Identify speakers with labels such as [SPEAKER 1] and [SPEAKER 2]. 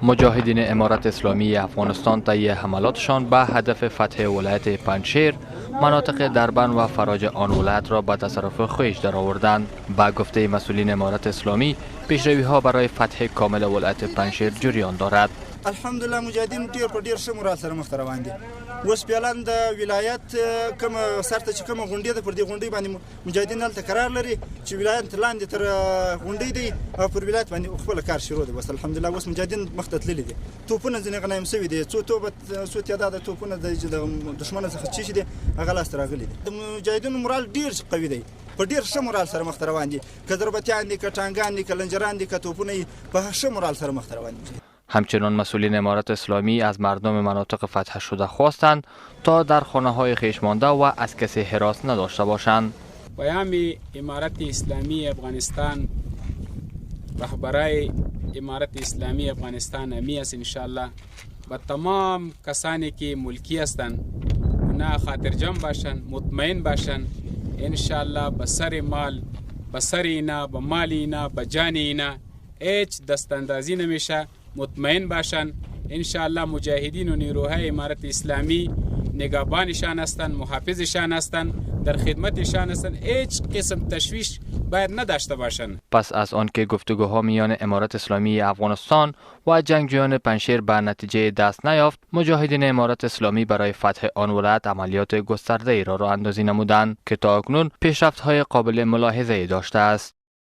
[SPEAKER 1] مجاهدین امارت اسلامی افغانستان طی حملاتشان به هدف فتح ولایت پنجشیر مناطق دربند و فراج آن ولایت را به تصرف خویش درآوردند. با گفته مسئولین امارت اسلامی پیشروی ها برای فتح کامل ولایت پنجشیر جریان دارد.
[SPEAKER 2] الحمدلله مجاهدین ډیر ښه مورال سره مخ ته روان دي. اوس پیالان د ولایت کوم سرته چې کوم غونډې ده پر دې غونډې باندې مجاهدین هلته قرار لري چې ولایت لاندې تر غونډې دی او پر ولایت باندې خپل کار شروع دی. بس الحمدلله اوس مجاهدین مخ ته تللي دي. توپونه ځینې غنایم شوي دي. څو تعداد توپونه د دښمن څخه چې دي هغه لاس ته راغلي دي. د مجاهدینو مورال ډیر قوي دی. په ډیر ښه مورال سره مخ ته روان دي. که ضربتیان دي، که ټانګان دي، که لنجران دي، که توپونه یې په ښه مورال سره مخ ته روان دي.
[SPEAKER 1] همچنان مسئولین امارت اسلامی از مردم مناطق فتح شده خواستند تا در خانه های خویش مانده و از کسی هراس نداشته باشند.
[SPEAKER 3] پیام امارت اسلامی افغانستان، رهبرای امارت اسلامی افغانستان امی است انشاءالله با تمام کسانی که ملکی هستند اونا خاطرجم باشند، مطمئن باشند انشاءالله به سر مال، به سر اینا، به مال اینا، به جان اینا هیچ دستاندازی نمیشه. مطمئن باشند انشاءالله مجاهدین و نیروهای امارت اسلامی نگهبانشان هستند، محافظشان هستند، در خدمتشان هستند. هیچ قسم تشویش باید نداشته باشند.
[SPEAKER 1] پس از آنکه گفتگوها میان امارت اسلامی افغانستان و جنگجویان پنجشیر به نتیجه دست نیافت، مجاهدین امارت اسلامی برای فتح آن ولایت عملیات گسترده ای را راه اندازی نمودند که تا اکنون پیشرفت‌های قابل ملاحظه داشته است.